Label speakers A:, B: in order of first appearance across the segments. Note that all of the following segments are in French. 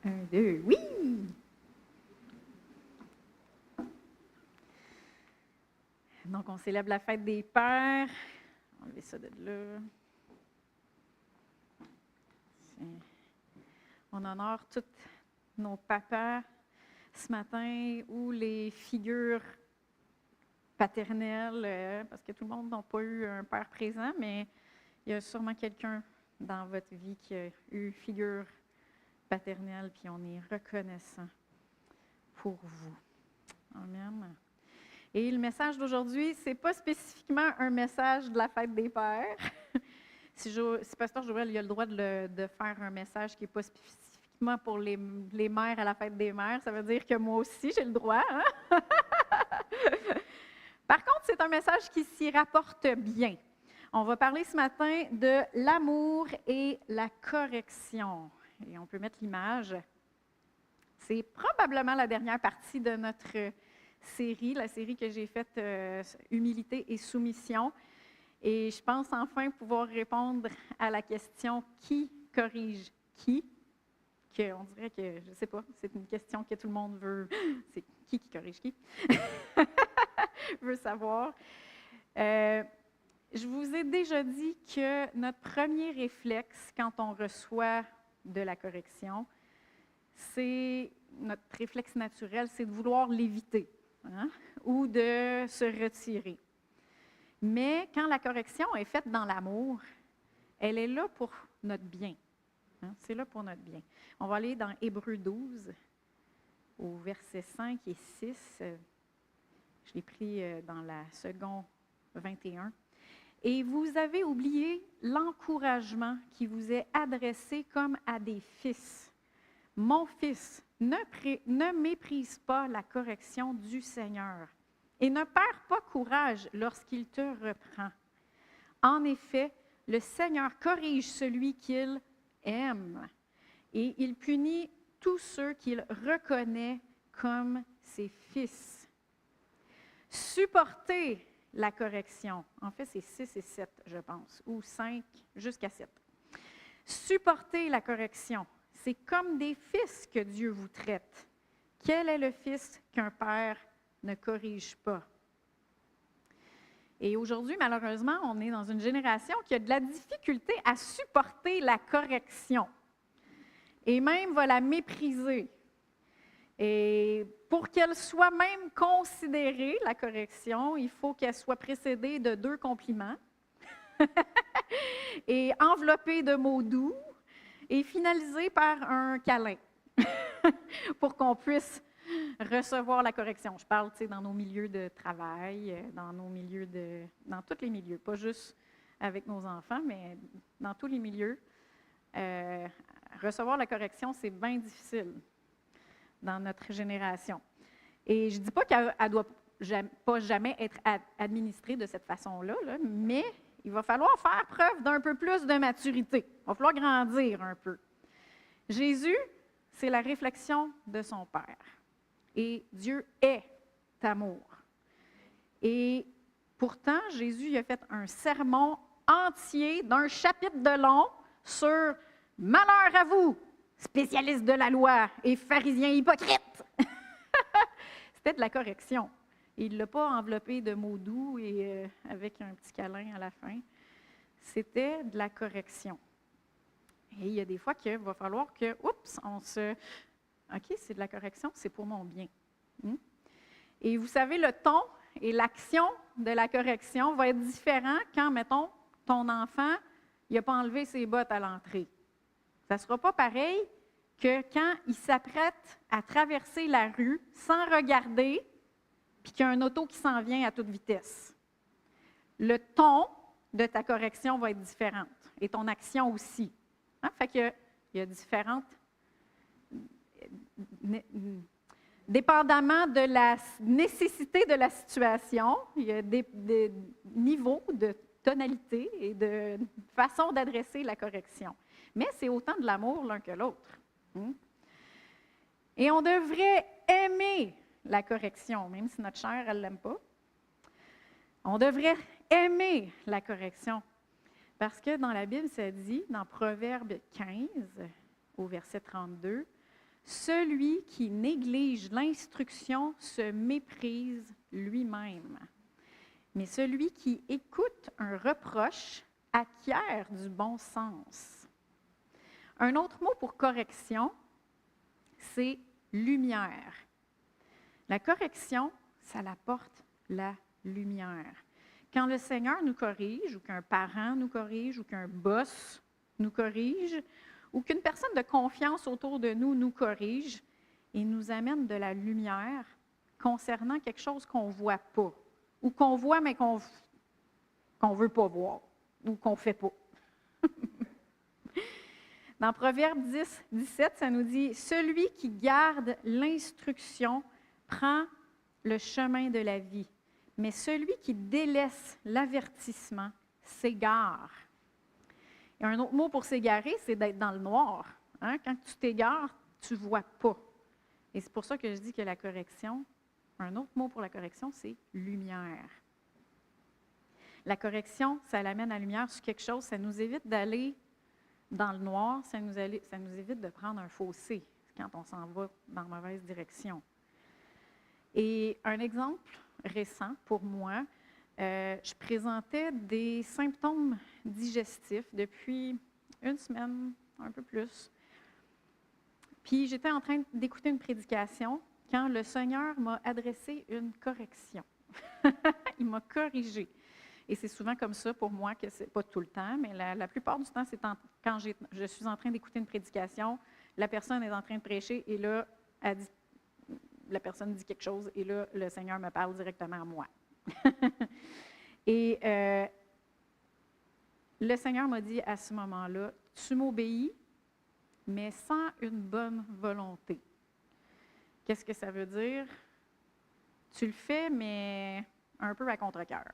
A: Un, deux, oui! Donc, on célèbre la fête des pères. On va enlever ça de là. On honore tous nos papas ce matin ou les figures paternelles, parce que tout le monde n'a pas eu un père présent, mais il y a sûrement quelqu'un dans votre vie qui a eu figure paternelle, puis on est reconnaissant pour vous. Amen. Et le message d'aujourd'hui, ce n'est pas spécifiquement un message de la fête des pères. Si Pasteur Joël il a le droit de faire un message qui n'est pas spécifiquement pour les mères à la fête des mères, ça veut dire que moi aussi, j'ai le droit. Hein? Par contre, c'est un message qui s'y rapporte bien. On va parler ce matin de l'amour et la correction. Et on peut mettre l'image. C'est probablement la dernière partie de notre série, la série que j'ai faite Humilité et soumission. Et je pense enfin pouvoir répondre à la question qui corrige qui? On dirait que, je ne sais pas, c'est une question que tout le monde veut. C'est qui corrige qui? veut savoir. Je vous ai déjà dit que notre premier réflexe quand on reçoit de la correction, c'est notre réflexe naturel, c'est de vouloir l'éviter, hein, ou de se retirer. Mais quand la correction est faite dans l'amour, elle est là pour notre bien. Hein, c'est là pour notre bien. On va aller dans Hébreux 12, au verset 5 et 6. Je l'ai pris dans la seconde 21. Et vous avez oublié l'encouragement qui vous est adressé comme à des fils. Mon fils, ne méprise pas la correction du Seigneur et ne perds pas courage lorsqu'il te reprend. En effet, le Seigneur corrige celui qu'il aime et il punit tous ceux qu'il reconnaît comme ses fils. Supportez la correction. En fait, c'est 6 et 7, je pense, ou 5 jusqu'à 7. Supportez la correction. C'est comme des fils que Dieu vous traite. Quel est le fils qu'un père ne corrige pas? Et aujourd'hui, malheureusement, on est dans une génération qui a de la difficulté à supporter la correction et même va la mépriser. Et pour qu'elle soit même considérée, la correction, il faut qu'elle soit précédée de 2 compliments et enveloppée de mots doux et finalisée par un câlin pour qu'on puisse recevoir la correction. Je parle, dans nos milieux de travail, dans tous les milieux, pas juste avec nos enfants, mais dans tous les milieux. Recevoir la correction, c'est bien difficile dans notre génération. Et je ne dis pas qu'elle ne doit pas jamais être administrée de cette façon-là, mais il va falloir faire preuve d'un peu plus de maturité. Il va falloir grandir un peu. Jésus, c'est la réflexion de son Père. Et Dieu est amour. Et pourtant, Jésus a fait un sermon entier d'un chapitre de long sur « Malheur à vous, spécialistes de la loi et pharisiens hypocrites! » C'était de la correction. Et il ne l'a pas enveloppé de mots doux et avec un petit câlin à la fin. C'était de la correction. Et il y a des fois qu'il va falloir que, OK, c'est de la correction, c'est pour mon bien. Et vous savez, le ton et l'action de la correction va être différent quand, mettons, ton enfant, il n'a pas enlevé ses bottes à l'entrée. Ça ne sera pas pareil que quand il s'apprête à traverser la rue sans regarder, puis qu'il y a un auto qui s'en vient à toute vitesse. Le ton de ta correction va être différent, et ton action aussi. Hein? Fait qu'il y a différentes... Dépendamment de la nécessité de la situation, il y a des niveaux de tonalité et de façon d'adresser la correction. Mais c'est autant de l'amour l'un que l'autre. Et on devrait aimer la correction, même si notre chair, elle ne l'aime pas. On devrait aimer la correction. Parce que dans la Bible, ça dit, dans Proverbe 15, au verset 32, Celui qui néglige l'instruction se méprise lui-même. Mais celui qui écoute un reproche acquiert du bon sens. Un autre mot pour correction, c'est lumière. La correction, ça apporte la lumière. Quand le Seigneur nous corrige, ou qu'un parent nous corrige, ou qu'un boss nous corrige, ou qu'une personne de confiance autour de nous nous corrige, il nous amène de la lumière concernant quelque chose qu'on ne voit pas, ou qu'on voit mais qu'on ne veut pas voir, ou qu'on ne fait pas. Dans Proverbe 10, 17, ça nous dit « Celui qui garde l'instruction prend le chemin de la vie, mais celui qui délaisse l'avertissement s'égare. » Et un autre mot pour s'égarer, c'est d'être dans le noir. Hein? Quand tu t'égares, tu ne vois pas. Et c'est pour ça que je dis que la correction, un autre mot pour la correction, c'est lumière. La correction, ça l'amène à la lumière sur quelque chose, ça nous évite d'aller dans le noir, ça nous évite de prendre un fossé quand on s'en va dans la mauvaise direction. Et un exemple récent pour moi, je présentais des symptômes digestifs depuis une semaine, un peu plus. Puis j'étais en train d'écouter une prédication quand le Seigneur m'a adressé une correction. Il m'a corrigé. Et c'est souvent comme ça pour moi, que c'est pas tout le temps, mais la plupart du temps, c'est quand je suis en train d'écouter une prédication, la personne est en train de prêcher et là, la personne dit quelque chose et là, le Seigneur me parle directement à moi. Et le Seigneur m'a dit à ce moment-là, tu m'obéis, mais sans une bonne volonté. Qu'est-ce que ça veut dire? Tu le fais, mais un peu à contre-cœur.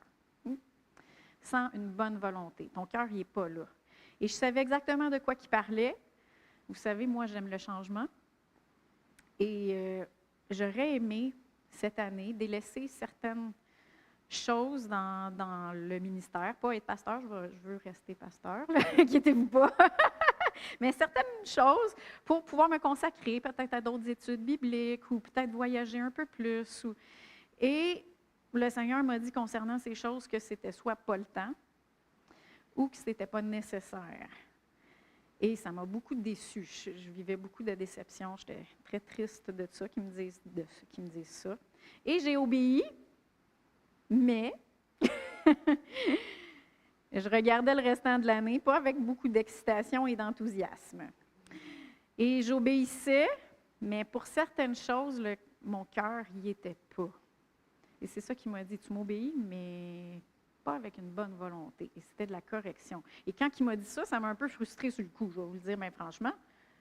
A: Sans une bonne volonté. Ton cœur, il n'est pas là. Et je savais exactement de quoi il parlait. Vous savez, moi, j'aime le changement. Et j'aurais aimé, cette année, délaisser certaines choses dans le ministère. Pas être pasteur, je veux rester pasteur, inquiétez-vous pas. Mais certaines choses pour pouvoir me consacrer peut-être à d'autres études bibliques ou peut-être voyager un peu plus. Et le Seigneur m'a dit concernant ces choses que c'était soit pas le temps ou que ce n'était pas nécessaire. Et ça m'a beaucoup déçue. Je vivais beaucoup de déception. J'étais très triste de ça, qu'ils me disent ça. Et j'ai obéi, mais je regardais le restant de l'année, pas avec beaucoup d'excitation et d'enthousiasme. Et j'obéissais, mais pour certaines choses, mon cœur n'y était pas. Et c'est ça qu'il m'a dit, tu m'obéis, mais pas avec une bonne volonté. Et c'était de la correction. Et quand il m'a dit ça, ça m'a un peu frustrée sur le coup, je vais vous le dire bien franchement.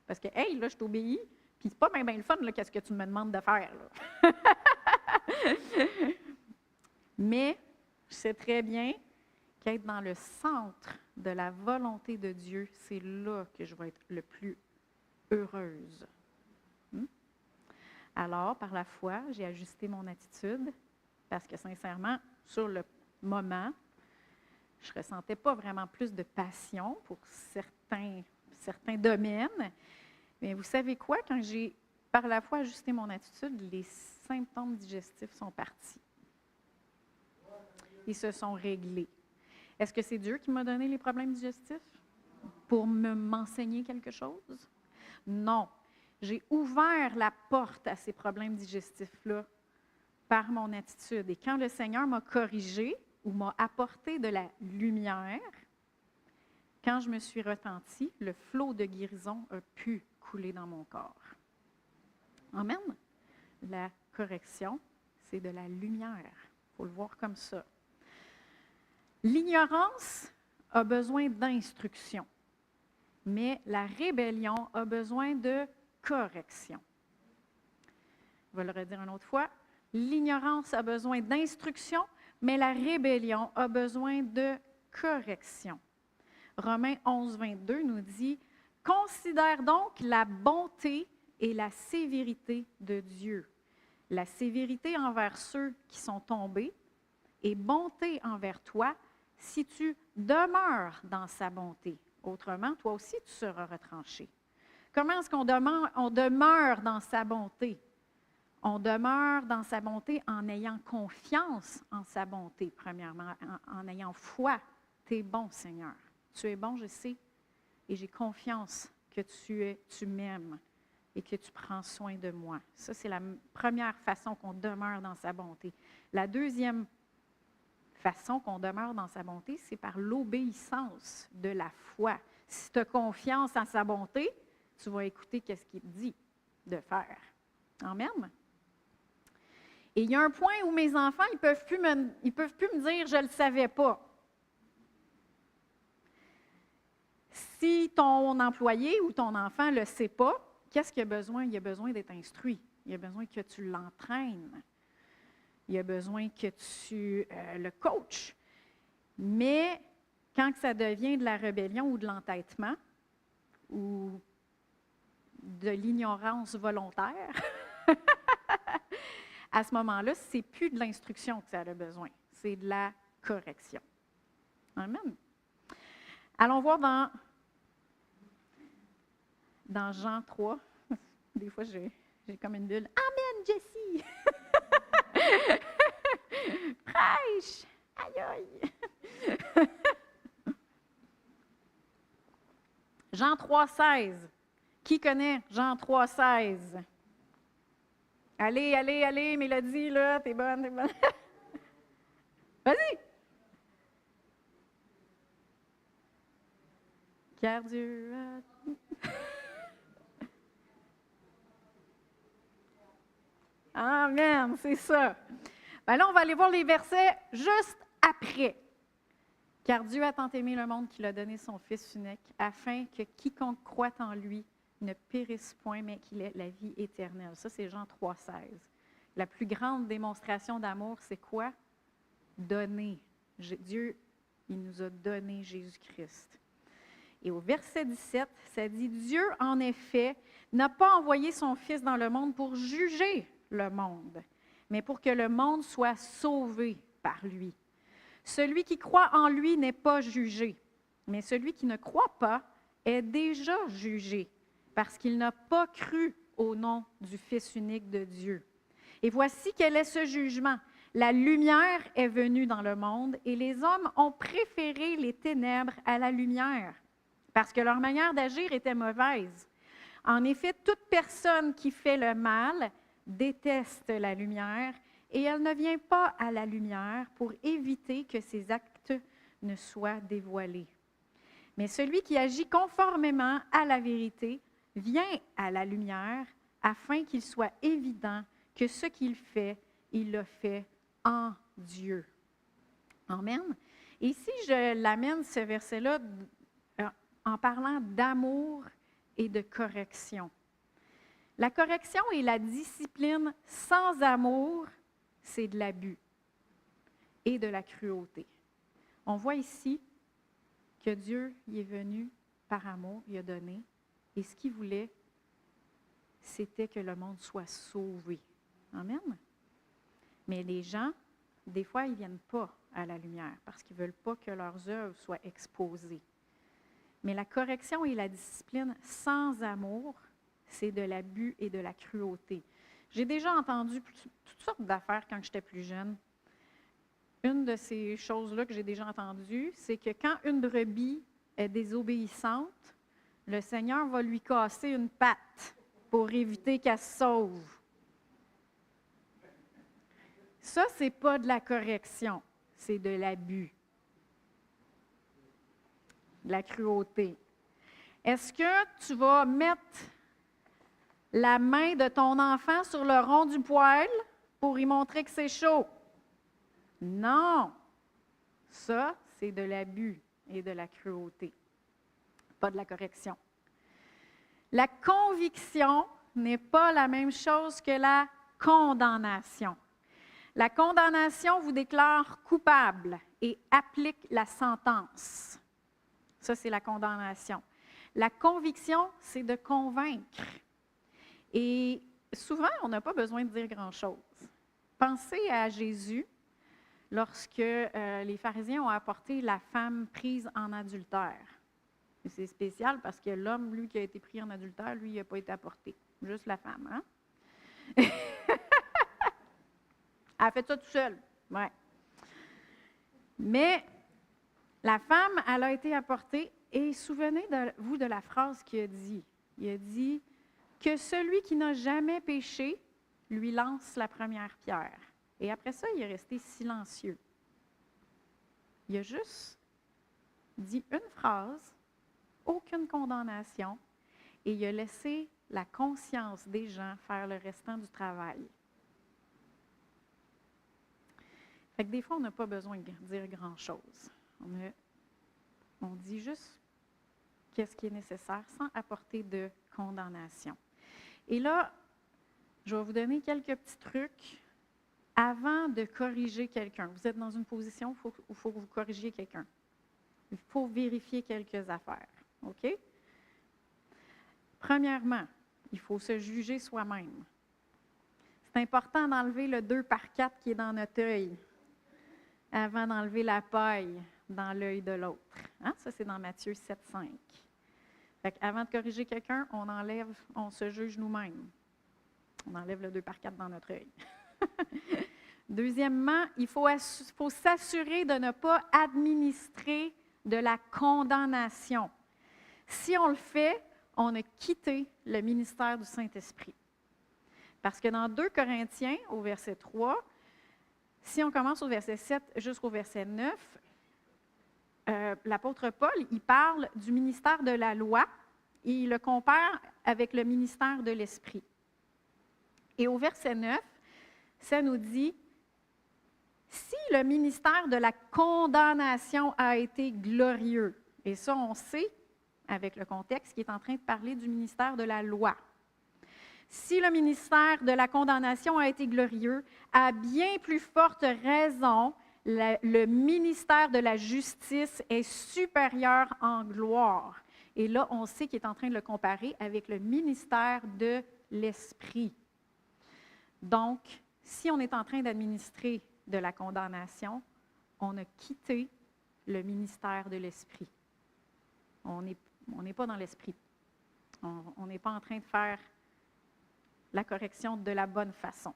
A: Parce que, hey, là, je t'obéis, puis c'est pas bien le fun, là, qu'est-ce que tu me demandes de faire, là. Mais je sais très bien qu'être dans le centre de la volonté de Dieu, c'est là que je vais être le plus heureuse. Alors, par la foi, j'ai ajusté mon attitude. Parce que sincèrement, sur le moment, je ne ressentais pas vraiment plus de passion pour certains domaines. Mais vous savez quoi? Quand j'ai, par la foi, ajusté mon attitude, les symptômes digestifs sont partis. Ils se sont réglés. Est-ce que c'est Dieu qui m'a donné les problèmes digestifs pour m'enseigner quelque chose? Non. J'ai ouvert la porte à ces problèmes digestifs-là par mon attitude. Et quand le Seigneur m'a corrigé ou m'a apporté de la lumière, quand je me suis repentie, le flot de guérison a pu couler dans mon corps. Amen. La correction, c'est de la lumière. Il faut le voir comme ça. L'ignorance a besoin d'instruction, mais la rébellion a besoin de correction. Je vais le redire une autre fois. L'ignorance a besoin d'instruction, mais la rébellion a besoin de correction. Romains 11, 22 nous dit « Considère donc la bonté et la sévérité de Dieu, la sévérité envers ceux qui sont tombés et bonté envers toi si tu demeures dans sa bonté. Autrement, toi aussi, tu seras retranché. Comment est-ce qu'on demeure dans sa bonté? On demeure dans sa bonté en ayant confiance en sa bonté, premièrement, en ayant foi. Tu es bon, Seigneur. Tu es bon, je sais, et j'ai confiance que tu m'aimes et que tu prends soin de moi. Ça, c'est la première façon qu'on demeure dans sa bonté. La deuxième façon qu'on demeure dans sa bonté, c'est par l'obéissance de la foi. Si tu as confiance en sa bonté, tu vas écouter ce qu'il te dit de faire. Amen. Et il y a un point où mes enfants, ils ne peuvent plus me dire « je ne le savais pas ». Si ton employé ou ton enfant ne le sait pas, qu'est-ce qu'il a besoin? Il a besoin d'être instruit. Il a besoin que tu l'entraînes. Il a besoin que tu le coaches. Mais quand ça devient de la rébellion ou de l'entêtement ou de l'ignorance volontaire, à ce moment-là, ce n'est plus de l'instruction que ça a besoin, c'est de la correction. Amen. Allons voir dans Jean 3. Des fois, j'ai comme une bulle. Amen, Jessie! Prêche! Aïe, aïe! Jean 3,16. Qui connaît Jean 3,16? Allez, Mélodie, là, t'es bonne. Vas-y! Car Dieu a... Amen, c'est ça. Ben là, on va aller voir les versets juste après. Car Dieu a tant aimé le monde qu'il a donné son Fils unique, afin que quiconque croit en lui ne périsse point, mais qu'il ait la vie éternelle. Ça, c'est Jean 3,16. La plus grande démonstration d'amour, c'est quoi? Donner. Dieu, il nous a donné Jésus-Christ. Et au verset 17, ça dit, Dieu, en effet, n'a pas envoyé son Fils dans le monde pour juger le monde, mais pour que le monde soit sauvé par lui. Celui qui croit en lui n'est pas jugé, mais celui qui ne croit pas est déjà jugé, parce qu'il n'a pas cru au nom du Fils unique de Dieu. Et voici quel est ce jugement. La lumière est venue dans le monde, et les hommes ont préféré les ténèbres à la lumière, parce que leur manière d'agir était mauvaise. En effet, toute personne qui fait le mal déteste la lumière, et elle ne vient pas à la lumière pour éviter que ses actes ne soient dévoilés. Mais celui qui agit conformément à la vérité vient à la lumière afin qu'il soit évident que ce qu'il fait, il le fait en Dieu. Amen. Et si je l'amène, ce verset-là, en parlant d'amour et de correction. La correction et la discipline sans amour, c'est de l'abus et de la cruauté. On voit ici que Dieu y est venu par amour, il a donné, et ce qu'il voulait, c'était que le monde soit sauvé. Amen. Mais les gens, des fois, ils ne viennent pas à la lumière parce qu'ils ne veulent pas que leurs œuvres soient exposées. Mais la correction et la discipline sans amour, c'est de l'abus et de la cruauté. J'ai déjà entendu toutes sortes d'affaires quand j'étais plus jeune. Une de ces choses-là que j'ai déjà entendues, c'est que quand une brebis est désobéissante, le Seigneur va lui casser une patte pour éviter qu'elle se sauve. Ça, ce n'est pas de la correction, c'est de l'abus, de la cruauté. Est-ce que tu vas mettre la main de ton enfant sur le rond du poêle pour lui montrer que c'est chaud? Non! Ça, c'est de l'abus et de la cruauté, pas de la correction. La conviction n'est pas la même chose que la condamnation. La condamnation vous déclare coupable et applique la sentence. Ça, c'est la condamnation. La conviction, c'est de convaincre. Et souvent, on n'a pas besoin de dire grand-chose. Pensez à Jésus lorsque les pharisiens ont apporté la femme prise en adultère. C'est spécial parce que l'homme, lui, qui a été pris en adultère, lui, il n'a pas été apporté. Juste la femme, hein? Elle a fait ça toute seule. Ouais. Mais la femme, elle a été apportée. Et souvenez-vous de la phrase qu'il a dit. Il a dit que celui qui n'a jamais péché lui lance la première pierre. Et après ça, il est resté silencieux. Il a juste dit une phrase, aucune condamnation, et il a laissé la conscience des gens faire le restant du travail. Fait que des fois, on n'a pas besoin de dire grand-chose. On dit juste qu'est-ce qui est nécessaire sans apporter de condamnation. Et là, je vais vous donner quelques petits trucs avant de corriger quelqu'un. Vous êtes dans une position où il faut que vous corrigiez quelqu'un. Il faut vérifier quelques affaires. OK? Premièrement, il faut se juger soi-même. C'est important d'enlever le 2 par 4 qui est dans notre œil avant d'enlever la paille dans l'œil de l'autre. Hein? Ça, c'est dans Matthieu 7, 5. Fait qu'avant de corriger quelqu'un, on se juge nous-mêmes. On enlève le 2 par 4 dans notre œil. Deuxièmement, il faut s'assurer de ne pas administrer de la condamnation. Si on le fait, on a quitté le ministère du Saint-Esprit. Parce que dans 2 Corinthiens, au verset 3, si on commence au verset 7 jusqu'au verset 9, l'apôtre Paul, il parle du ministère de la loi et il le compare avec le ministère de l'Esprit. Et au verset 9, ça nous dit, si le ministère de la condamnation a été glorieux, et ça on sait avec le contexte qui est en train de parler du ministère de la loi. Si le ministère de la condamnation a été glorieux, à bien plus forte raison, le ministère de la justice est supérieur en gloire. Et là, on sait qu'il est en train de le comparer avec le ministère de l'Esprit. Donc, si on est en train d'administrer de la condamnation, on a quitté le ministère de l'Esprit. On n'est pas dans l'Esprit. On n'est pas en train de faire la correction de la bonne façon.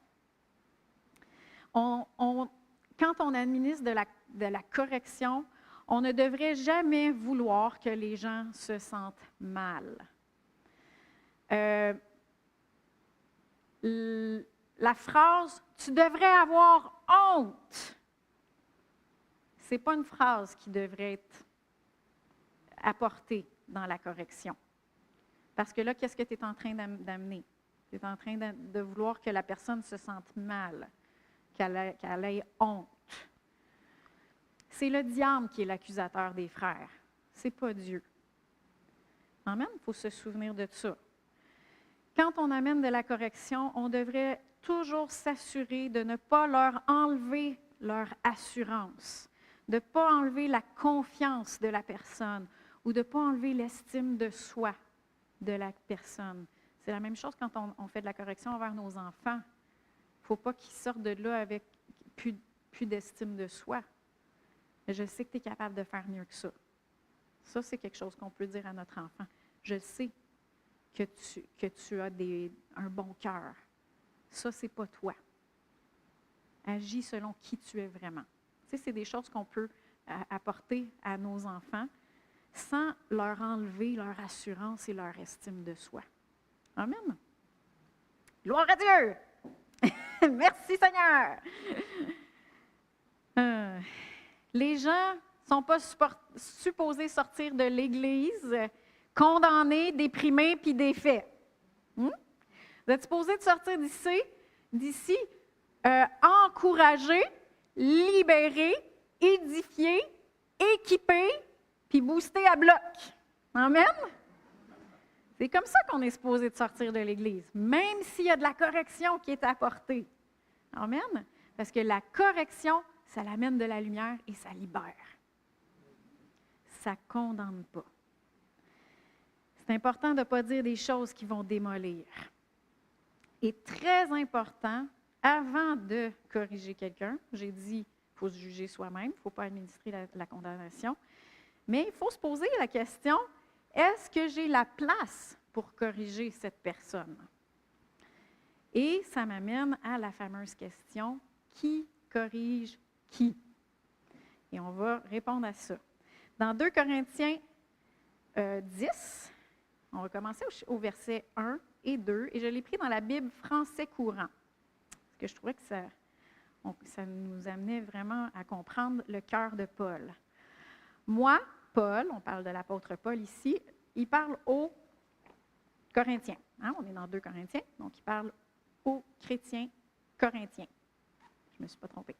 A: Quand on administre de la correction, on ne devrait jamais vouloir que les gens se sentent mal. La phrase « tu devrais avoir honte », ce n'est pas une phrase qui devrait être apportée dans la correction. Parce que là, qu'est-ce que tu es en train d'amener? Tu es en train de vouloir que la personne se sente mal, qu'elle ait honte. C'est le diable qui est l'accusateur des frères. Ce n'est pas Dieu. Amen? Il faut se souvenir de ça. Quand on amène de la correction, on devrait toujours s'assurer de ne pas leur enlever leur assurance, de ne pas enlever la confiance de la personne ou de ne pas enlever l'estime de soi de la personne. C'est la même chose quand on fait de la correction envers nos enfants. Il ne faut pas qu'ils sortent de là avec plus d'estime de soi. Je sais que tu es capable de faire mieux que ça. Ça, c'est quelque chose qu'on peut dire à notre enfant. Je sais que tu as un bon cœur. Ça, ce n'est pas toi. Agis selon qui tu es vraiment. Tu sais, c'est des choses qu'on peut apporter à nos enfants sans leur enlever leur assurance et leur estime de soi. Amen. Gloire à Dieu! Merci Seigneur! Les gens ne sont pas supposés sortir de l'Église condamnés, déprimés puis défaits. Vous êtes supposés de sortir d'ici encouragés, libérés, édifiés, équipés puis boostés à bloc. Amen? C'est comme ça qu'on est supposé de sortir de l'Église, même s'il y a de la correction qui est apportée. Amen? Parce que la correction, ça l'amène de la lumière et ça libère. Ça ne condamne pas. C'est important de ne pas dire des choses qui vont démolir. Et très important, avant de corriger quelqu'un, j'ai dit, il faut se juger soi-même, il ne faut pas administrer la condamnation, mais il faut se poser la question, est-ce que j'ai la place pour corriger cette personne? Et ça m'amène à la fameuse question, qui corrige qui? Et on va répondre à ça. Dans 2 Corinthiens 10, on va commencer au verset 1 et 2, et je l'ai pris dans la Bible français courant, parce que je trouvais que ça nous amenait vraiment à comprendre le cœur de Paul. Moi, Paul, on parle de l'apôtre Paul ici, il parle aux Corinthiens. Hein, on est dans 2 Corinthiens, donc il parle aux chrétiens corinthiens. Je ne me suis pas trompée.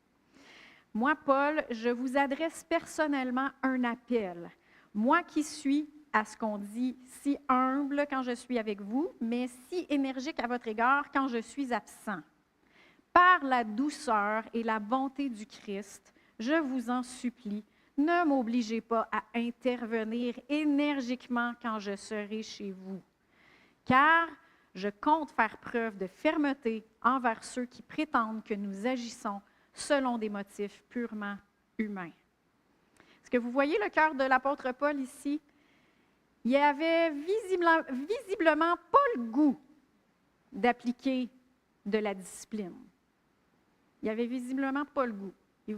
A: Moi, Paul, je vous adresse personnellement un appel. Moi qui suis, à ce qu'on dit, si humble quand je suis avec vous, mais si énergique à votre égard quand je suis absent. Par la douceur et la bonté du Christ, je vous en supplie, ne m'obligez pas à intervenir énergiquement quand je serai chez vous, car je compte faire preuve de fermeté envers ceux qui prétendent que nous agissons selon des motifs purement humains. Est-ce que vous voyez le cœur de l'apôtre Paul ici? Il avait visiblement pas le goût d'appliquer de la discipline. Il avait visiblement pas le goût. Il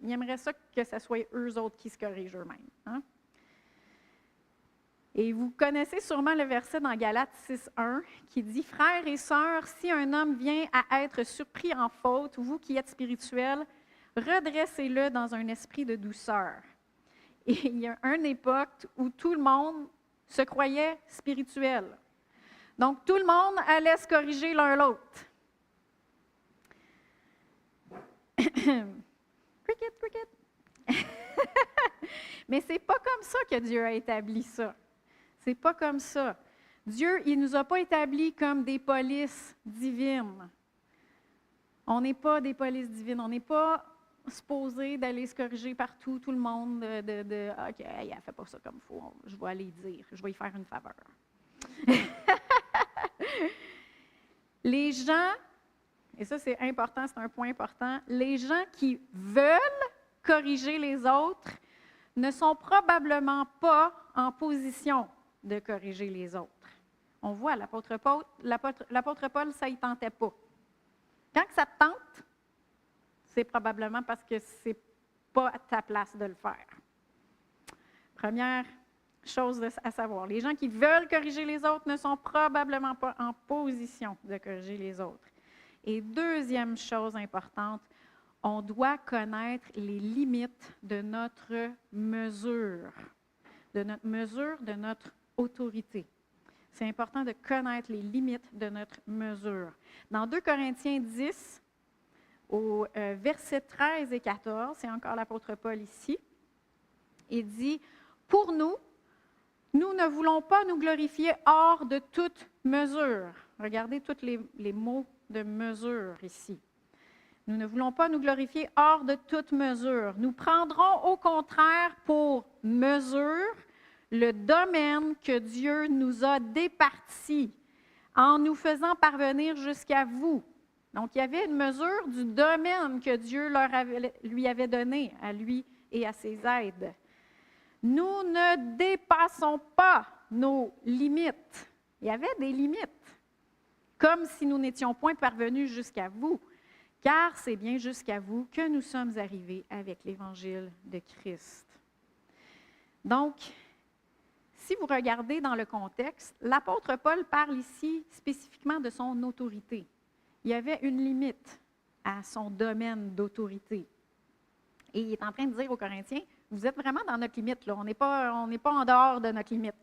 A: aimerait ça que ce soit eux autres qui se corrigent eux-mêmes. Hein? Et vous connaissez sûrement le verset dans Galates 6.1 qui dit « Frères et sœurs, si un homme vient à être surpris en faute, vous qui êtes spirituels, redressez-le dans un esprit de douceur. » Et il y a une époque où tout le monde se croyait spirituel. Donc, tout le monde allait se corriger l'un l'autre. Cricket, cricket. Mais c'est pas comme ça que Dieu a établi ça. C'est pas comme ça. Dieu, il ne nous a pas établis comme des polices divines. On n'est pas des polices divines. On n'est pas supposé d'aller se corriger partout, tout le monde, OK, elle ne fait pas ça comme il faut, je vais aller dire, je vais y faire une faveur. Les gens, et ça c'est important, c'est un point important, les gens qui veulent corriger les autres ne sont probablement pas en position de corriger les autres. On voit, l'apôtre Paul, ça ne y tentait pas. Quand ça te tente, c'est probablement parce que ce n'est pas à ta place de le faire. Première chose à savoir, les gens qui veulent corriger les autres ne sont probablement pas en position de corriger les autres. Et deuxième chose importante, on doit connaître les limites de notre mesure, de notre autorité. C'est important de connaître les limites de notre mesure. Dans 2 Corinthiens 10, au verset 13 et 14, c'est encore l'apôtre Paul ici, il dit « Pour nous, nous ne voulons pas nous glorifier hors de toute mesure. » Regardez tous les mots de mesure ici. Nous ne voulons pas nous glorifier hors de toute mesure. Nous prendrons au contraire pour mesure le domaine que Dieu nous a départi en nous faisant parvenir jusqu'à vous. Donc, il y avait une mesure du domaine que Dieu lui avait donné, à lui et à ses aides. Nous ne dépassons pas nos limites. Il y avait des limites, comme si nous n'étions point parvenus jusqu'à vous, car c'est bien jusqu'à vous que nous sommes arrivés avec l'Évangile de Christ. Donc, si vous regardez dans le contexte, l'apôtre Paul parle ici spécifiquement de son autorité. Il y avait une limite à son domaine d'autorité. Et il est en train de dire aux Corinthiens, vous êtes vraiment dans notre limite, là. On n'est pas en dehors de notre limite.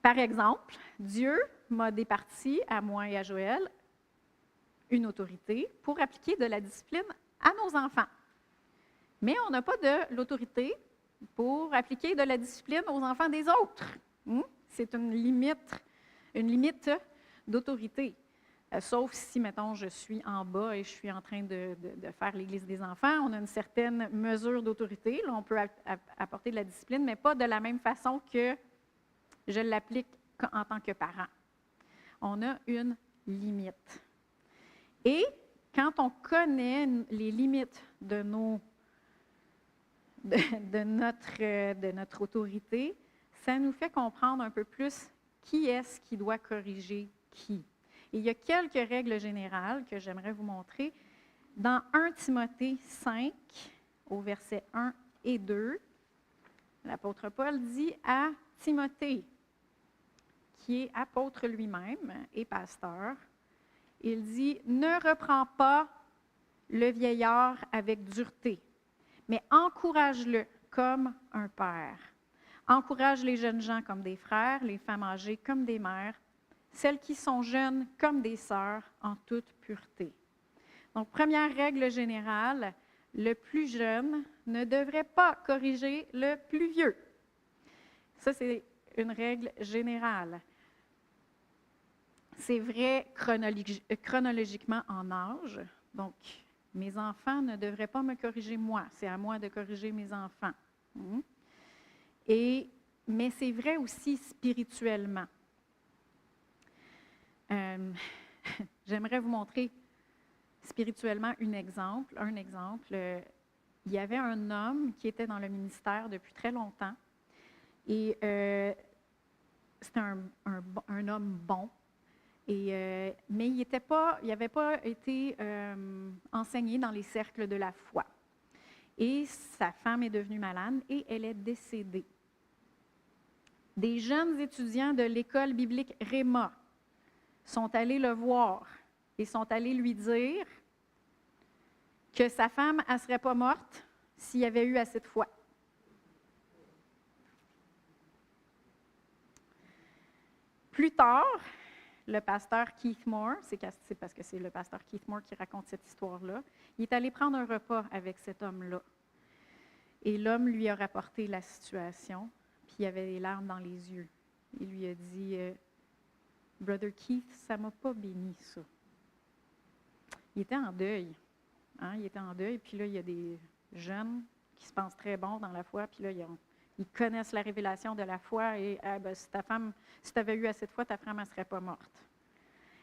A: Par exemple, Dieu m'a départi, à moi et à Joël, une autorité pour appliquer de la discipline à nos enfants. Mais on n'a pas de l'autorité pour appliquer de la discipline aux enfants des autres. C'est une limite d'autorité. Sauf si, mettons, je suis en bas et je suis en train de faire l'Église des enfants, on a une certaine mesure d'autorité. Là, on peut apporter de la discipline, mais pas de la même façon que je l'applique en tant que parent. On a une limite. Et quand on connaît les limites de de notre autorité, ça nous fait comprendre un peu plus qui est-ce qui doit corriger qui. Et il y a quelques règles générales que j'aimerais vous montrer. Dans 1 Timothée 5, au verset 1 et 2, l'apôtre Paul dit à Timothée, qui est apôtre lui-même et pasteur, il dit « Ne reprends pas le vieillard avec dureté, mais encourage-le comme un père. Encourage les jeunes gens comme des frères, les femmes âgées comme des mères, celles qui sont jeunes comme des sœurs en toute pureté. » Donc, première règle générale, le plus jeune ne devrait pas corriger le plus vieux. Ça, c'est une règle générale. C'est vrai chronologiquement en âge. Donc, mes enfants ne devraient pas me corriger moi. C'est à moi de corriger mes enfants. Mais c'est vrai aussi spirituellement. J'aimerais vous montrer spirituellement un exemple. Il y avait un homme qui était dans le ministère depuis très longtemps. Et c'était un homme bon. Mais il n'avait pas été enseigné dans les cercles de la foi. Et sa femme est devenue malade et elle est décédée. Des jeunes étudiants de l'école biblique Réma sont allés le voir et sont allés lui dire que sa femme, elle ne serait pas morte s'il y avait eu assez de foi. Plus tard, le pasteur Keith Moore, c'est parce que c'est le pasteur Keith Moore qui raconte cette histoire-là, il est allé prendre un repas avec cet homme-là. Et l'homme lui a rapporté la situation, puis il avait des larmes dans les yeux. Il lui a dit « Brother Keith, ça ne m'a pas béni, ça. » Il était en deuil. Il était en deuil, puis là, il y a des jeunes qui se pensent très bons dans la foi, puis là, ils connaissent la révélation de la foi, et si tu avais eu assez de foi, ta femme ne serait pas morte.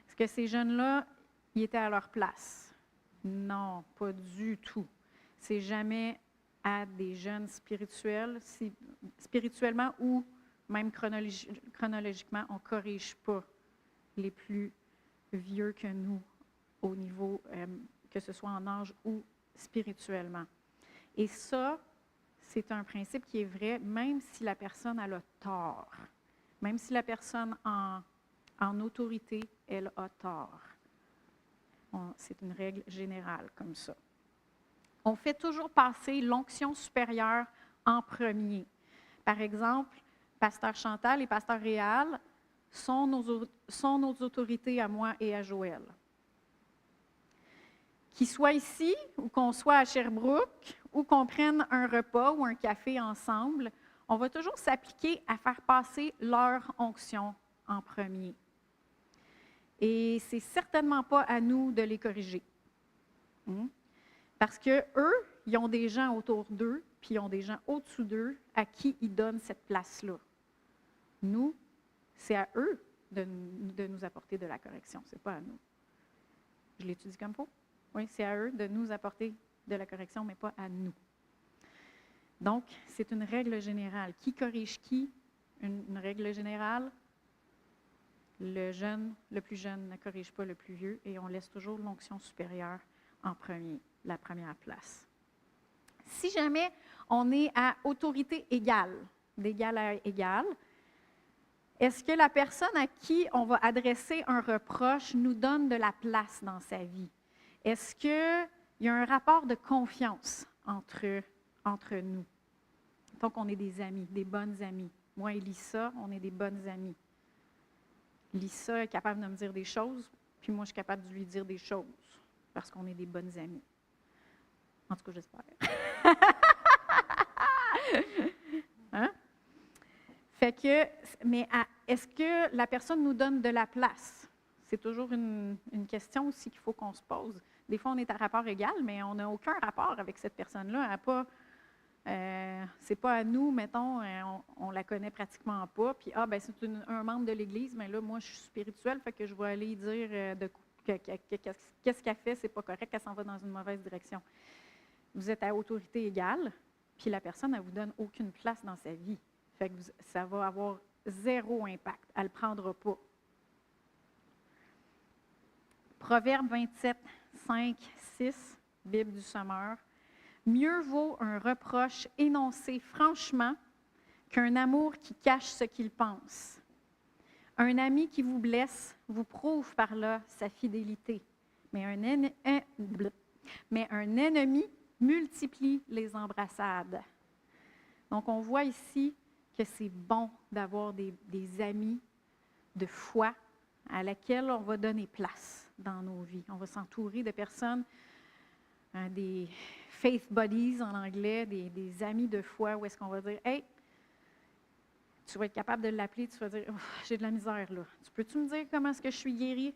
A: Est-ce que ces jeunes-là, ils étaient à leur place? Non, pas du tout. C'est jamais à des jeunes spirituels, spirituellement ou même chronologiquement, on ne corrige pas les plus vieux que nous au niveau, que ce soit en âge ou spirituellement. Et ça, c'est un principe qui est vrai même si la personne a le tort. Même si la personne en autorité, elle a tort. C'est une règle générale comme ça. On fait toujours passer l'onction supérieure en premier. Par exemple, pasteur Chantal et pasteur Réal sont nos autorités à moi et à Joël. Qu'ils soient ici ou qu'on soit à Sherbrooke ou qu'on prenne un repas ou un café ensemble, on va toujours s'appliquer à faire passer leur onction en premier. Et c'est certainement pas à nous de les corriger. Parce qu'eux, ils ont des gens autour d'eux, puis ils ont des gens au-dessous d'eux à qui ils donnent cette place-là. Nous, c'est à eux de nous apporter de la correction, ce n'est pas à nous. Je l'étudie comme il faut? Oui, c'est à eux de nous apporter de la correction, mais pas à nous. Donc, c'est une règle générale. Qui corrige qui? Une règle générale. Le plus jeune ne corrige pas le plus vieux et on laisse toujours l'onction supérieure en premier, la première place. Si jamais on est à autorité égale, d'égal à égal, est-ce que la personne à qui on va adresser un reproche nous donne de la place dans sa vie? Est-ce qu'il y a un rapport de confiance entre nous? Donc, on est des amis, des bonnes amies. Moi et Lisa, on est des bonnes amies. Lisa est capable de me dire des choses, puis moi, je suis capable de lui dire des choses, parce qu'on est des bonnes amies. En tout cas, j'espère. Mais est-ce que la personne nous donne de la place? C'est toujours une question aussi qu'il faut qu'on se pose. Des fois, on est à rapport égal, mais on n'a aucun rapport avec cette personne-là. C'est pas à nous, mettons, on la connaît pratiquement pas. Puis, c'est un membre de l'Église, mais là, moi, je suis spirituelle, fait que je vais aller dire qu'est-ce qu'elle fait, c'est pas correct, qu'elle s'en va dans une mauvaise direction. Vous êtes à autorité égale, puis la personne, elle ne vous donne aucune place dans sa vie. Fait que ça va avoir zéro impact. Elle ne le prendra pas. Proverbe 27, 5, 6, Bible du Sommeur. Mieux vaut un reproche énoncé franchement qu'un amour qui cache ce qu'il pense. Un ami qui vous blesse vous prouve par là sa fidélité, mais un ennemi multiplie les embrassades. Donc, on voit ici que c'est bon d'avoir des amis de foi à laquelle on va donner place dans nos vies. On va s'entourer de personnes, des faith buddies en anglais, des amis de foi, où est-ce qu'on va dire « Hey, tu vas être capable de l'appeler, tu vas dire « J'ai de la misère là. Tu peux-tu me dire comment est-ce que je suis guérie?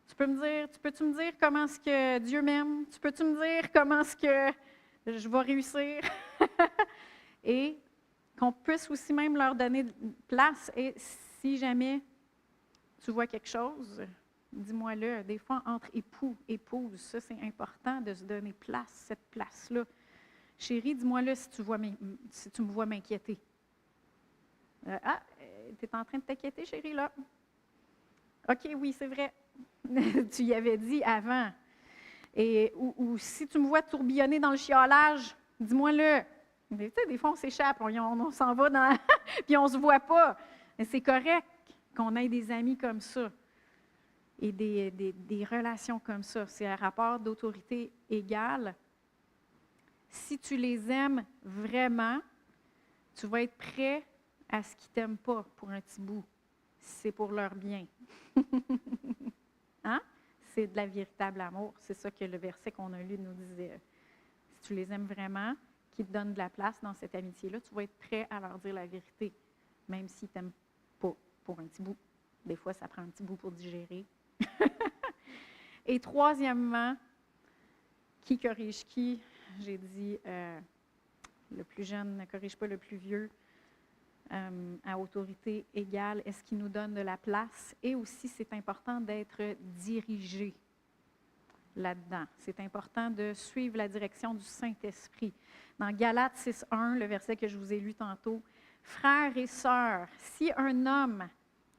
A: Tu peux-tu me dire comment est-ce que Dieu m'aime? Tu peux-tu me dire comment est-ce que je vais réussir? » Et qu'on puisse aussi même leur donner place. Et si jamais tu vois quelque chose, dis-moi-le. Des fois, entre époux, épouses, ça, c'est important de se donner place, cette place-là. Chérie, dis-moi-le si tu me vois m'inquiéter. Tu es en train de t'inquiéter, chérie, là? OK, oui, c'est vrai. Tu y avais dit avant. Ou si tu me vois tourbillonner dans le chiolage, dis-moi-le. Tu sais, des fois, on s'échappe, on s'en va dans puis on ne se voit pas. Mais c'est correct qu'on ait des amis comme ça et des relations comme ça. C'est un rapport d'autorité égale. Si tu les aimes vraiment, tu vas être prêt à ce qu'ils ne t'aiment pas pour un petit bout. C'est pour leur bien. Hein? C'est de la véritable amour. C'est ça que le verset qu'on a lu nous disait. Si tu les aimes vraiment, qu'ils te donnent de la place dans cette amitié-là, tu vas être prêt à leur dire la vérité, même s'ils ne t'aiment pas pour un petit bout. Des fois, ça prend un petit bout pour digérer. Et troisièmement, qui corrige qui? J'ai dit, le plus jeune ne corrige pas le plus vieux. À autorité égale, est-ce qu'il nous donne de la place? Et aussi, c'est important d'être dirigé là-dedans. C'est important de suivre la direction du Saint-Esprit. Dans Galates 6.1, le verset que je vous ai lu tantôt, « Frères et sœurs, si un homme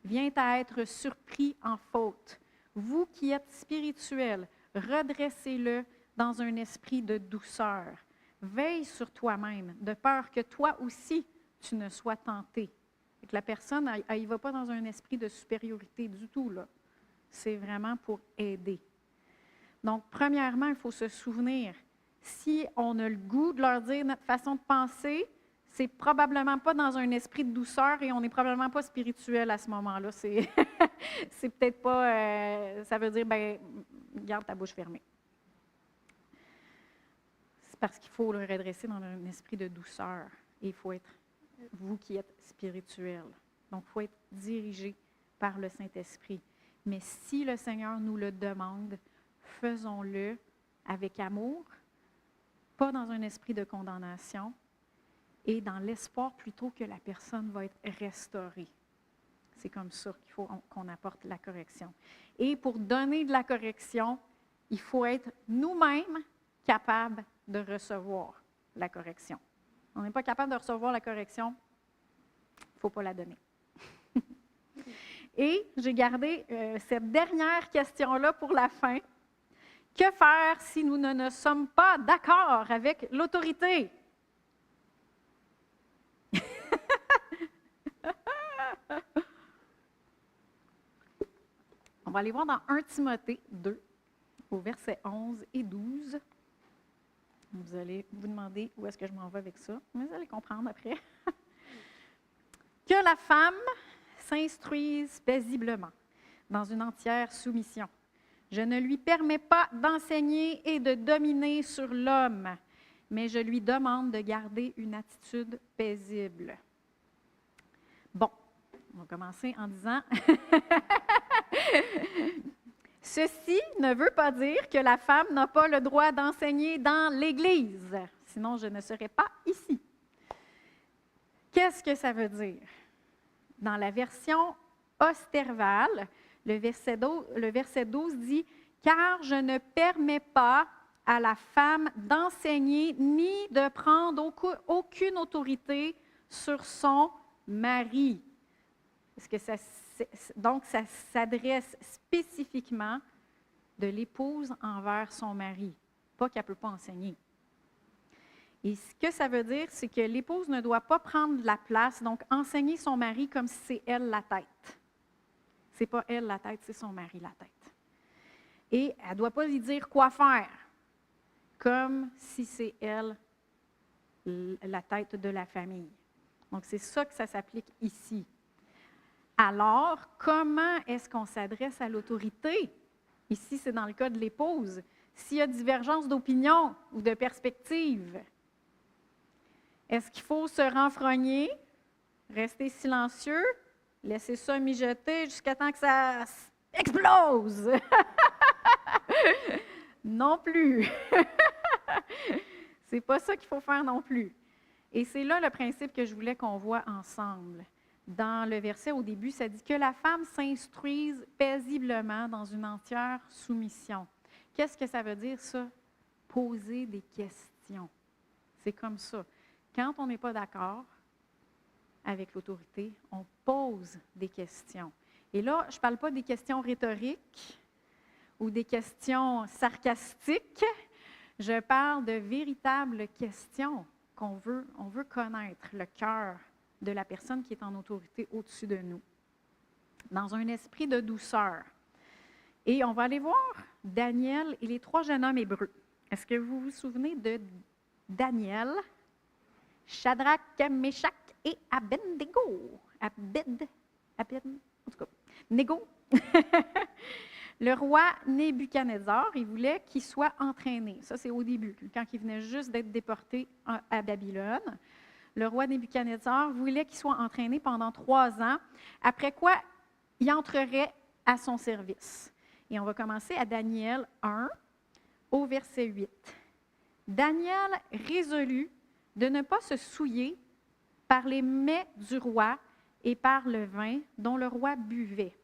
A: vient à être surpris en faute, vous qui êtes spirituels, redressez-le dans un esprit de douceur. Veille sur toi-même, de peur que toi aussi, tu ne sois tenté. » Que la personne, elle ne va pas dans un esprit de supériorité du tout, là. C'est vraiment pour aider. Donc, premièrement, il faut se souvenir, si on a le goût de leur dire notre façon de penser, c'est probablement pas dans un esprit de douceur et on n'est probablement pas spirituel à ce moment-là. C'est peut-être pas, ça veut dire, ben, garde ta bouche fermée. C'est parce qu'il faut le redresser dans un esprit de douceur. Et il faut être, vous qui êtes spirituel. Donc, il faut être dirigé par le Saint-Esprit. Mais si le Seigneur nous le demande, faisons-le avec amour, pas dans un esprit de condamnation, et dans l'espoir plutôt que la personne va être restaurée. C'est comme ça qu'il faut qu'on apporte la correction. Et pour donner de la correction, il faut être nous-mêmes capables de recevoir la correction. On n'est pas capable de recevoir la correction, il ne faut pas la donner. Et j'ai gardé cette dernière question-là pour la fin. Que faire si nous ne sommes pas d'accord avec l'autorité? On va aller voir dans 1 Timothée 2, au verset 11 et 12. Vous allez vous demander où est-ce que je m'en vais avec ça, mais vous allez comprendre après. Que la femme s'instruise paisiblement, dans une entière soumission. Je ne lui permets pas d'enseigner et de dominer sur l'homme, mais je lui demande de garder une attitude paisible. Bon, on va commencer en disant ceci ne veut pas dire que la femme n'a pas le droit d'enseigner dans l'Église, sinon je ne serais pas ici. Qu'est-ce que ça veut dire? Dans la version Osterval, le verset 12 dit « Car je ne permets pas à la femme d'enseigner ni de prendre aucune autorité sur son mari. Parce que donc, ça s'adresse spécifiquement de l'épouse envers son mari, pas qu'elle ne peut pas enseigner. Et ce que ça veut dire, c'est que l'épouse ne doit pas prendre la place, donc enseigner son mari comme si c'est elle la tête. Ce n'est pas elle la tête, c'est son mari la tête. Et elle ne doit pas lui dire quoi faire, comme si c'est elle la tête de la famille. Donc, c'est ça que ça s'applique ici. Alors, comment est-ce qu'on s'adresse à l'autorité? Ici, c'est dans le cas de l'épouse. S'il y a divergence d'opinion ou de perspective, est-ce qu'il faut se renfrogner, rester silencieux, laisser ça mijoter jusqu'à temps que ça explose? Non plus. C'est pas ça qu'il faut faire non plus. Et c'est là le principe que je voulais qu'on voit ensemble. Dans le verset au début, ça dit que la femme s'instruise paisiblement dans une entière soumission. Qu'est-ce que ça veut dire, ça? Poser des questions. C'est comme ça. Quand on n'est pas d'accord avec l'autorité, on pose des questions. Et là, je ne parle pas des questions rhétoriques ou des questions sarcastiques. Je parle de véritables questions on veut connaître le cœur de la personne qui est en autorité au-dessus de nous, dans un esprit de douceur. Et on va aller voir Daniel et les 3 jeunes hommes hébreux. Est-ce que vous vous souvenez de Daniel, Shadrach, Meshach et Abednego? En tout cas, Nego. Le roi Nebuchadnezzar, il voulait qu'il soit entraîné. Ça, c'est au début, quand il venait juste d'être déporté à Babylone. Le roi Nebuchadnezzar voulait qu'il soit entraîné pendant 3 ans, après quoi il entrerait à son service. Et on va commencer à Daniel 1, au verset 8. Daniel résolut de ne pas se souiller par les mets du roi et par le vin dont le roi buvait.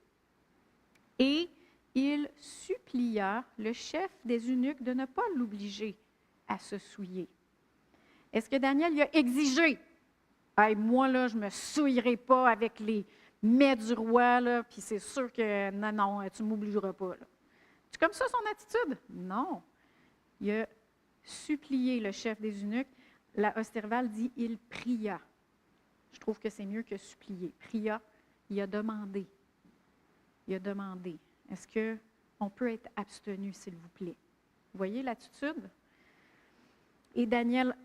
A: Et il supplia le chef des eunuques de ne pas l'obliger à se souiller. Est-ce que Daniel lui a exigé? Hey, moi, là, je ne me souillerai pas avec les mets du roi, là, puis c'est sûr que non, tu ne m'obligeras pas. Là. C'est comme ça son attitude? Non. Il a supplié le chef des eunuques. La Osterval dit « il pria ». Je trouve que c'est mieux que supplier. Pria, il a demandé. Il a demandé. Est-ce qu'on peut être abstenu, s'il vous plaît? Vous voyez l'attitude? Et Daniel,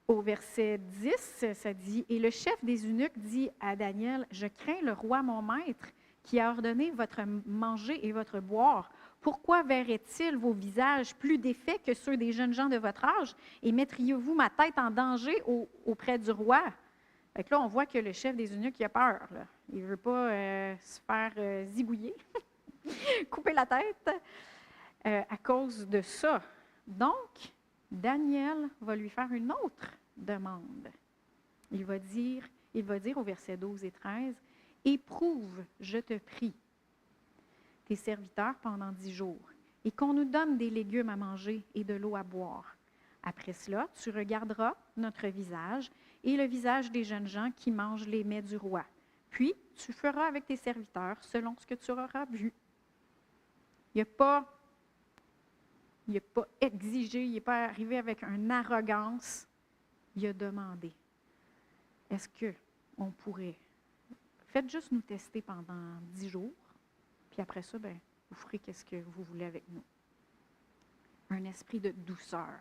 A: au verset 10, ça dit « Et le chef des eunuques dit à Daniel, « Je crains le roi mon maître, qui a ordonné votre manger et votre boire. Pourquoi verrait-il vos visages plus défaits que ceux des jeunes gens de votre âge? Et mettriez-vous ma tête en danger auprès du roi? » Fait que là, on voit que le chef des eunuques, il a peur. Là. Il ne veut pas se faire zigouiller. Couper la tête à cause de ça. Donc, Daniel va lui faire une autre demande. Il va dire au verset 12 et 13, « Éprouve, je te prie, tes serviteurs pendant 10 jours, et qu'on nous donne des légumes à manger et de l'eau à boire. Après cela, tu regarderas notre visage et le visage des jeunes gens qui mangent les mets du roi. Puis, tu feras avec tes serviteurs selon ce que tu auras vu. » Il n'a pas exigé, il n'est pas arrivé avec une arrogance. Il a demandé. Est-ce qu'on pourrait? Faites juste nous tester pendant 10 jours, puis après ça, vous ferez ce que vous voulez avec nous. Un esprit de douceur.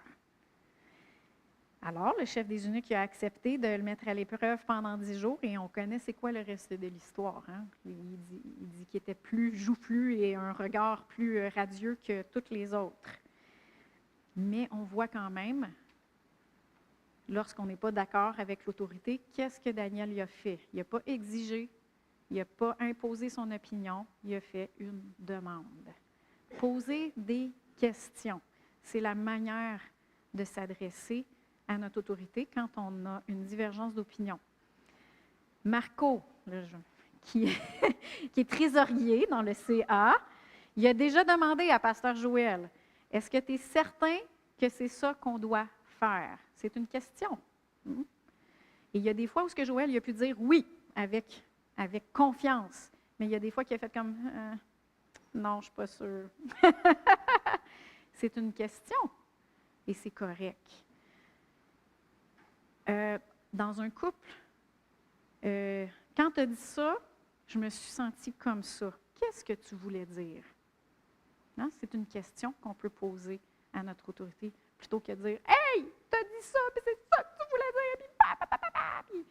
A: Alors, le chef des eunuques a accepté de le mettre à l'épreuve pendant 10 jours, et on connaît c'est quoi le reste de l'histoire. Hein? Il dit qu'il était plus joufflu et un regard plus radieux que toutes les autres. Mais on voit quand même, lorsqu'on n'est pas d'accord avec l'autorité, qu'est-ce que Daniel y a fait? Il n'a pas exigé, il n'a pas imposé son opinion, il a fait une demande. Poser des questions, c'est la manière de s'adresser à notre autorité quand on a une divergence d'opinion. Marco, qui est trésorier dans le CA, il a déjà demandé à Pasteur Joël, est-ce que tu es certain que c'est ça qu'on doit faire? C'est une question. Et il y a des fois où Joël il a pu dire oui avec confiance, mais il y a des fois qu'il a fait comme non, je ne suis pas sûre. C'est une question et c'est correct. Dans un couple, quand tu as dit ça, je me suis sentie comme ça. Qu'est-ce que tu voulais dire? Non, c'est une question qu'on peut poser à notre autorité plutôt que de dire hey, tu as dit ça, puis c'est ça que tu voulais dire, puis puis...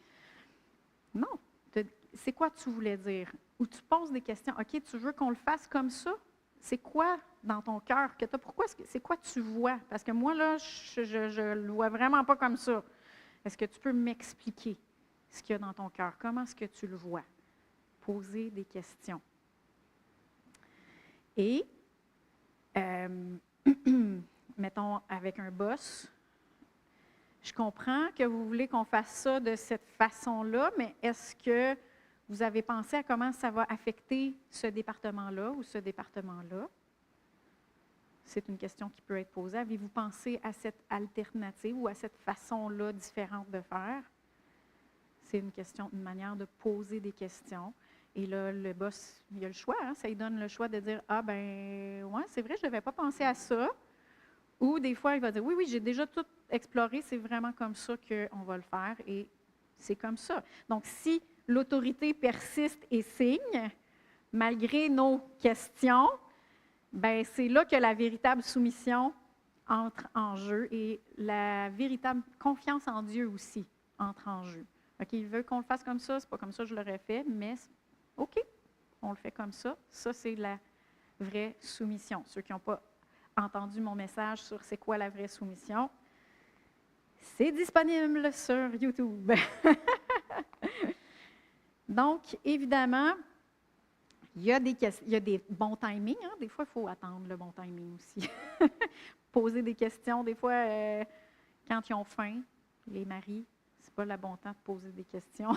A: Non, c'est quoi tu voulais dire? Ou tu poses des questions. OK, tu veux qu'on le fasse comme ça? C'est quoi dans ton cœur que tu as? Pourquoi? C'est quoi tu vois? Parce que moi, là, je le vois vraiment pas comme ça. Est-ce que tu peux m'expliquer ce qu'il y a dans ton cœur? Comment est-ce que tu le vois? Poser des questions. Et, mettons, avec un boss, je comprends que vous voulez qu'on fasse ça de cette façon-là, mais est-ce que vous avez pensé à comment ça va affecter ce département-là ou ce département-là? C'est une question qui peut être posée. Avez-vous pensé à cette alternative ou à cette façon-là différente de faire? C'est une question, une manière de poser des questions. Et là, le boss, il a le choix. Hein? Ça lui donne le choix de dire « Ah, ben, ouais, c'est vrai, je n'avais pas pensé à ça. » Ou des fois, il va dire « Oui, j'ai déjà tout exploré, c'est vraiment comme ça qu'on va le faire. » Et c'est comme ça. Donc, si l'autorité persiste et signe, malgré nos questions, ben c'est là que la véritable soumission entre en jeu et la véritable confiance en Dieu aussi entre en jeu. OK, il veut qu'on le fasse comme ça, c'est pas comme ça que je l'aurais fait, mais OK, on le fait comme ça. Ça, c'est la vraie soumission. Ceux qui n'ont pas entendu mon message sur c'est quoi la vraie soumission, c'est disponible sur YouTube. Donc, évidemment, il y a des bons timings. Hein? Des fois, il faut attendre le bon timing aussi. Poser des questions. Des fois, quand ils ont faim, les maris, c'est pas le bon temps de poser des questions.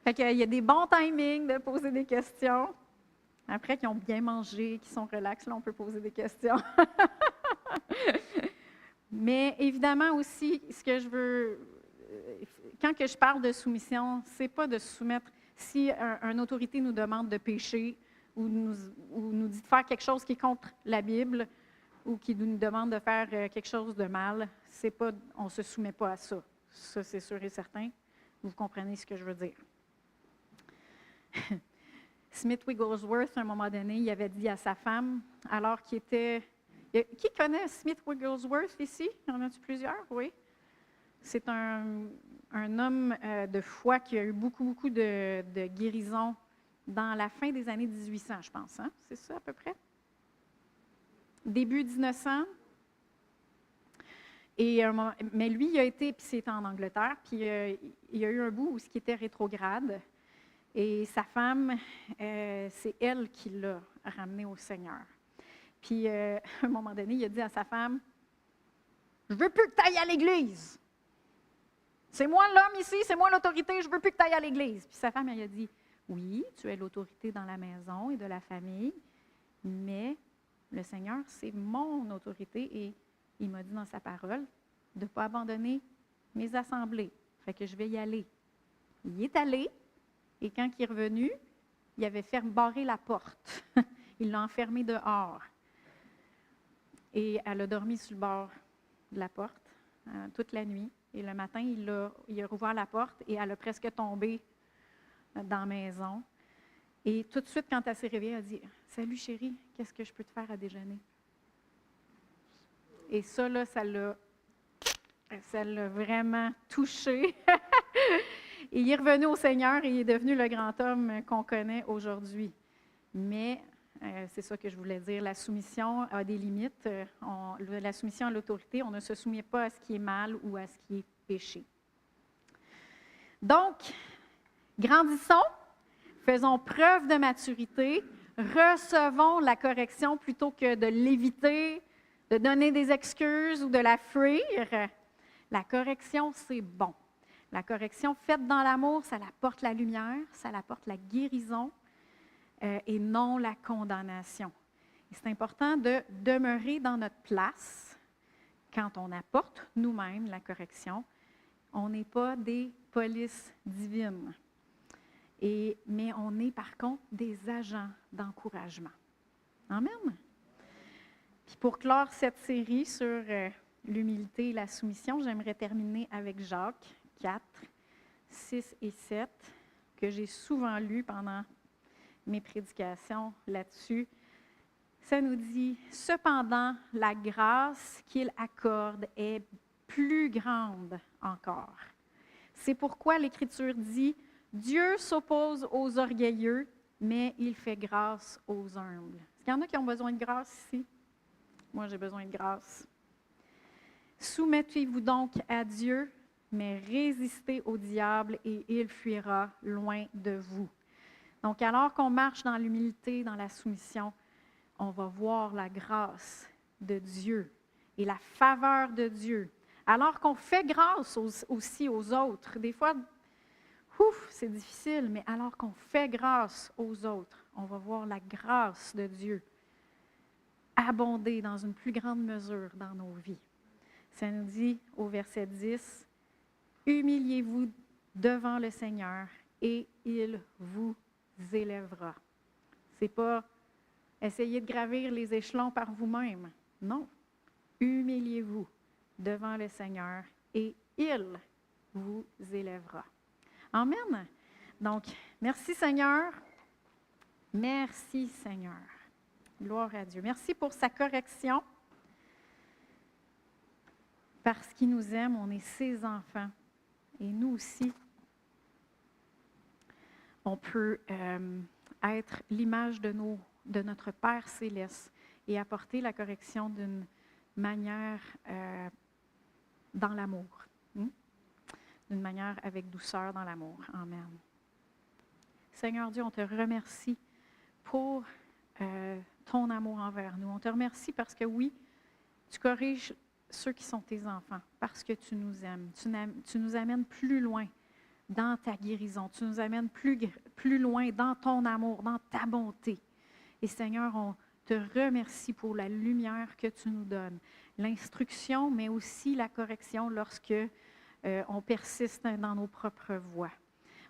A: Fait qu'il y a des bons timings de poser des questions. Après qu'ils ont bien mangé, qu'ils sont relax, là, on peut poser des questions. Mais évidemment aussi, ce que je veux, quand que je parle de soumission, c'est pas de se soumettre. Si une autorité nous demande de pécher ou nous dit de faire quelque chose qui est contre la Bible ou qui nous demande de faire quelque chose de mal, c'est pas, on ne se soumet pas à ça. Ça, c'est sûr et certain. Vous comprenez ce que je veux dire. Smith Wigglesworth, à un moment donné, il avait dit à sa femme, alors qu'il était... Qui connaît Smith Wigglesworth ici? Y en a-tu plusieurs? Oui. C'est un homme de foi qui a eu beaucoup de guérisons dans la fin des années 1800, je pense. Hein? C'est ça à peu près? Début 1900. Mais lui, il a été, puis c'était en Angleterre, puis il y a eu un bout où ce qui était rétrograde. Et sa femme, c'est elle qui l'a ramené au Seigneur. Puis, à un moment donné, il a dit à sa femme, « Je veux plus que tu ailles à l'église. C'est moi l'homme ici, c'est moi l'autorité, je veux plus que tu ailles à l'église. » Puis sa femme, elle a dit, « Oui, tu es l'autorité dans la maison et de la famille, mais le Seigneur, c'est mon autorité et il m'a dit dans sa parole de ne pas abandonner mes assemblées. Fait que je vais y aller. » Il est allé. Et quand il est revenu, il avait barré la porte. Il l'a enfermé dehors. Et elle a dormi sur le bord de la porte toute la nuit. Et le matin, il a rouvert la porte et elle a presque tombé dans la maison. Et tout de suite, quand elle s'est réveillée, elle a dit « Salut chérie, qu'est-ce que je peux te faire à déjeuner? » Et ça, là, ça l'a vraiment touché. Et il est revenu au Seigneur et il est devenu le grand homme qu'on connaît aujourd'hui. Mais c'est ça que je voulais dire, la soumission a des limites. La soumission à l'autorité, on ne se soumet pas à ce qui est mal ou à ce qui est péché. Donc, grandissons, faisons preuve de maturité, recevons la correction plutôt que de l'éviter, de donner des excuses ou de la fuir. La correction, c'est bon. La correction faite dans l'amour, ça apporte la lumière, ça apporte la guérison. et non la condamnation. Et c'est important de demeurer dans notre place quand on apporte nous-mêmes la correction. On n'est pas des polices divines, mais on est par contre des agents d'encouragement. Amen. Puis pour clore cette série sur l'humilité et la soumission, j'aimerais terminer avec Jacques 4, 6 et 7, que j'ai souvent lu pendant mes prédications là-dessus. Ça nous dit, « Cependant, la grâce qu'il accorde est plus grande encore. C'est pourquoi l'Écriture dit, « Dieu s'oppose aux orgueilleux, mais il fait grâce aux humbles. » Est-ce qu'il y en a qui ont besoin de grâce ici? Moi, j'ai besoin de grâce. « Soumettez-vous donc à Dieu, mais résistez au diable et il fuira loin de vous. » Donc, alors qu'on marche dans l'humilité, dans la soumission, on va voir la grâce de Dieu et la faveur de Dieu. Alors qu'on fait grâce aussi aux autres. Des fois, c'est difficile, mais alors qu'on fait grâce aux autres, on va voir la grâce de Dieu abonder dans une plus grande mesure dans nos vies. Ça nous dit au verset 10, « Humiliez-vous devant le Seigneur et il vous élèvera. » C'est pas essayez de gravir les échelons par vous-même. Non. Humiliez-vous devant le Seigneur et il vous élèvera. Amen. Donc, merci Seigneur. Merci Seigneur. Gloire à Dieu. Merci pour sa correction. Parce qu'il nous aime, on est ses enfants. Et nous aussi, on peut être l'image de notre Père céleste et apporter la correction d'une manière dans l'amour. D'une manière avec douceur dans l'amour. Amen. Seigneur Dieu, on te remercie pour ton amour envers nous. On te remercie parce que oui, tu corriges ceux qui sont tes enfants, parce que tu nous aimes. Tu nous amènes plus loin dans ta guérison. Tu nous amènes plus loin dans ton amour, dans ta bonté. Et Seigneur, on te remercie pour la lumière que tu nous donnes, l'instruction, mais aussi la correction lorsque on persiste dans nos propres voies.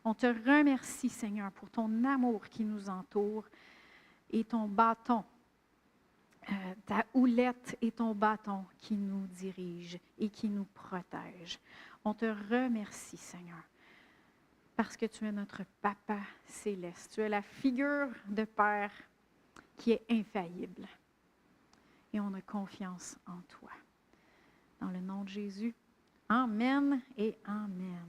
A: On te remercie, Seigneur, pour ton amour qui nous entoure et ton bâton, ta houlette et ton bâton qui nous dirige et qui nous protège. On te remercie, Seigneur, parce que tu es notre Papa céleste. Tu es la figure de Père qui est infaillible. Et on a confiance en toi. Dans le nom de Jésus, Amen et Amen.